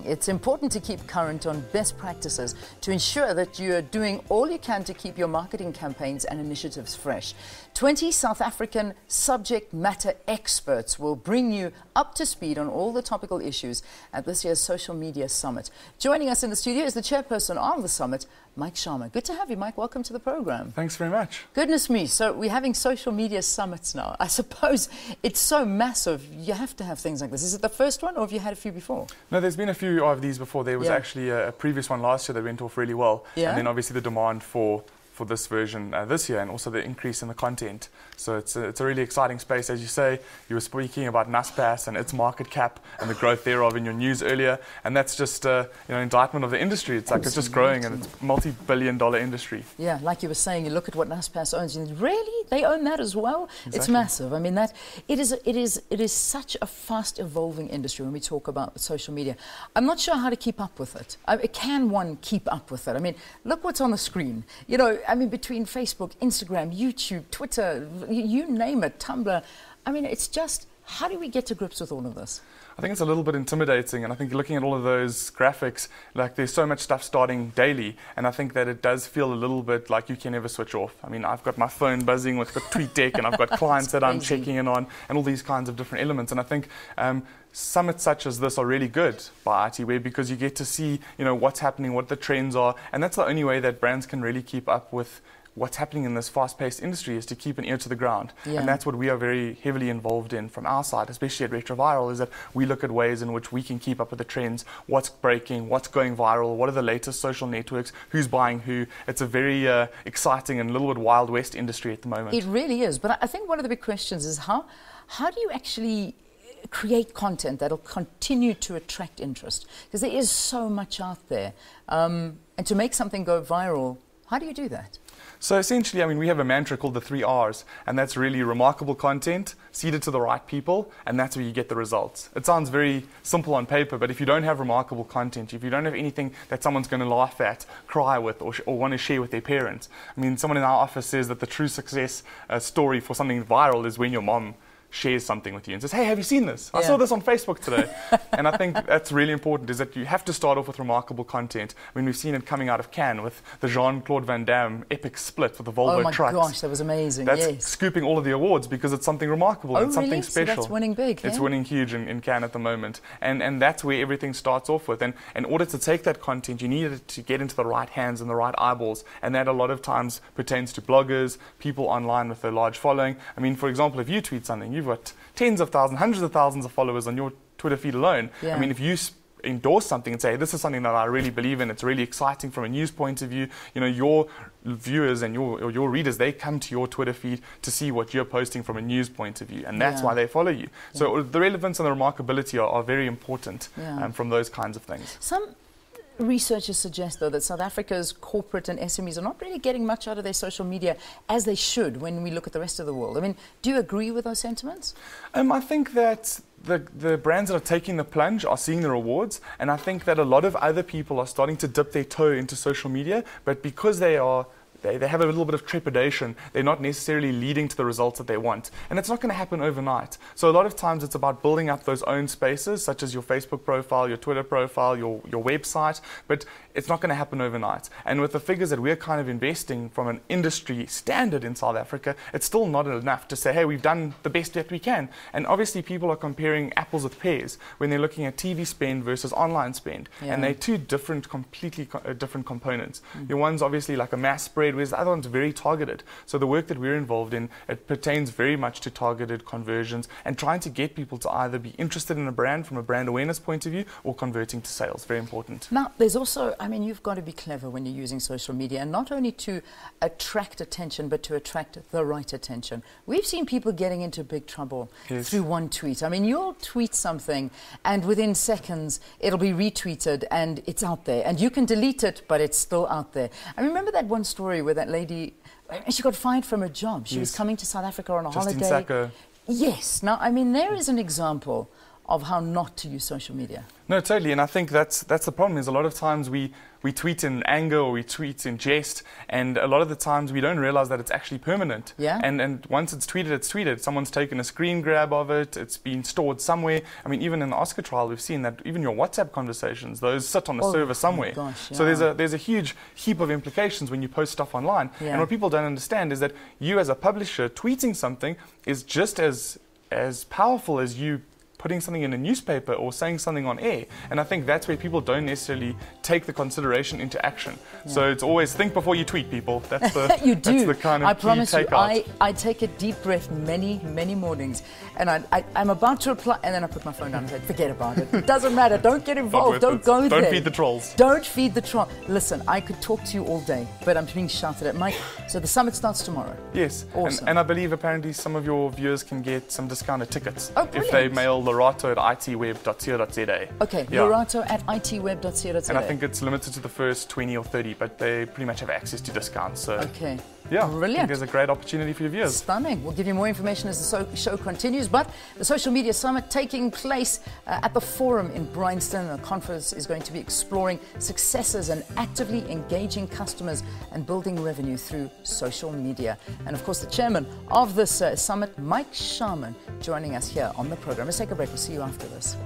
It's important to keep current on best practices to ensure that you're doing all you can to keep your marketing campaigns and initiatives fresh. 20 South African subject matter experts will bring you up to speed on all the topical issues at this year's Social Media Summit. Joining us in the studio is the chairperson of the summit, Mike Sharman. Good to have you, Mike. Welcome to the program. Thanks very much. Goodness me. So we're having social media summits now. I suppose it's so massive, you have to have things like this. Is it the first one, or have you had a few before? No, there's been a few of these before. There was actually a previous one last year that went off really well. Yeah. And then obviously the demand for this version this year, and also the increase in the content. So it's a really exciting space. As you say, you were speaking about Naspers and its market cap and the growth thereof in your news earlier, and that's just indictment of the industry. It's like it's just growing, and it's a multi-billion-dollar industry. Yeah, like you were saying, you look at what Naspers owns, and really, they own that as well. Exactly. It's massive. I mean, it is such a fast-evolving industry when we talk about social media. I'm not sure how to keep up with it. Can one keep up with it? I mean, look what's on the screen. You know, I mean, between Facebook, Instagram, YouTube, Twitter, you name it, Tumblr. I mean, it's just, how do we get to grips with all of this? I think it's a little bit intimidating, and I think looking at all of those graphics, like there's so much stuff starting daily, and I think that it does feel a little bit like you can never switch off. I mean, I've got my phone buzzing with TweetDeck, and I've got clients that I'm checking in on, and all these kinds of different elements, and I think summits such as this are really good by ITweb because you get to see, what's happening, what the trends are, and that's the only way that brands can really keep up with what's happening in this fast-paced industry, is to keep an ear to the ground. Yeah. And that's what we are very heavily involved in from our side, especially at Retroviral, is that we look at ways in which we can keep up with the trends, what's breaking, what's going viral, what are the latest social networks, who's buying who. It's a very exciting and a little bit Wild West industry at the moment. It really is. But I think one of the big questions is how do you actually create content that'll continue to attract interest? Because there is so much out there. And to make something go viral, how do you do that? So essentially, I mean, we have a mantra called the 3 R's, and that's really remarkable content, seeded to the right people, and that's where you get the results. It sounds very simple on paper, but if you don't have remarkable content, if you don't have anything that someone's going to laugh at, cry with, or want to share with their parents. I mean, someone in our office says that the true success story for something viral is when your mom shares something with you and says, hey, have you seen this? I saw this on Facebook today. And I think that's really important, is that you have to start off with remarkable content. I mean, we've seen it coming out of Cannes with the Jean-Claude Van Damme epic split with the Volvo trucks. Oh my gosh, that was amazing. That's scooping all of the awards because it's something remarkable and something special. So that's winning big. It's winning huge in Cannes at the moment. And that's where everything starts off with. And in order to take that content, you need it to get into the right hands and the right eyeballs. And that a lot of times pertains to bloggers, people online with a large following. I mean, for example, if you tweet something, you've got tens of thousands, hundreds of thousands of followers on your Twitter feed alone. Yeah. I mean, if you endorse something and say, hey, this is something that I really believe in, it's really exciting from a news point of view, your viewers and your readers, they come to your Twitter feed to see what you're posting from a news point of view, and that's why they follow you. So the relevance and the remarkability are very important from those kinds of things. Some researchers suggest, though, that South Africa's corporate and SMEs are not really getting much out of their social media as they should when we look at the rest of the world. I mean, do you agree with those sentiments? I think that the brands that are taking the plunge are seeing the rewards, and I think that a lot of other people are starting to dip their toe into social media, but because they have a little bit of trepidation, they're not necessarily leading to the results that they want. And it's not going to happen overnight. So a lot of times it's about building up those own spaces, such as your Facebook profile, your Twitter profile, your website, but it's not going to happen overnight. And with the figures that we're kind of investing from an industry standard in South Africa, it's still not enough to say, hey, we've done the best that we can. And obviously people are comparing apples with pears when they're looking at TV spend versus online spend. And they're two completely different components. Your one's obviously like a mass spread, whereas the other one's very targeted. So the work that we're involved in, it pertains very much to targeted conversions and trying to get people to either be interested in a brand from a brand awareness point of view or converting to sales. Very important. Now, there's also, I mean, you've got to be clever when you're using social media, and not only to attract attention, but to attract the right attention. We've seen people getting into big trouble through one tweet. I mean, you'll tweet something and within seconds it'll be retweeted and it's out there, and you can delete it, but it's still out there. I remember that one story where that lady, she got fired from her job. She was coming to South Africa on a holiday. Sacco. Yes. Now, I mean, there is an example of how not to use social media. No, totally, and I think that's the problem. Is a lot of times we tweet in anger or we tweet in jest, and a lot of the times we don't realize that it's actually permanent. Yeah. And once it's tweeted, it's tweeted. Someone's taken a screen grab of it. It's been stored somewhere. I mean, even in the Oscar trial, we've seen that even your WhatsApp conversations, those sit on a server somewhere. Gosh, yeah. So there's a huge heap of implications when you post stuff online. Yeah. And what people don't understand is that you, as a publisher, tweeting something is just as powerful as you putting something in a newspaper or saying something on air. And I think that's where people don't necessarily take the consideration into action. Yeah. So it's always think before you tweet, people. That's the, you do. That's the kind of I promise you, takeout. I take a deep breath many mornings, and I'm about to reply, and then I put my phone down and say, forget about it. It doesn't matter. Don't get involved. Don't go there. Don't feed the trolls. Don't feed the troll. Listen, I could talk to you all day, but I'm being shouted at. Mike, so the summit starts tomorrow. Yes. Awesome. And I believe apparently some of your viewers can get some discounted tickets if they mail Lorato at itweb.co.za. Okay, yeah. Lorato at itweb.co.za. And I think it's limited to the first 20 or 30, but they pretty much have access to discounts. So okay. Yeah, brilliant. I think there's a great opportunity for your viewers. Stunning. We'll give you more information as the show continues. But the Social Media Summit taking place at the Forum in Bryanston. The conference is going to be exploring successes and actively engaging customers and building revenue through social media. And of course, the chairman of this summit, Mike Sharman, joining us here on the program. Let's take a break. We'll see you after this.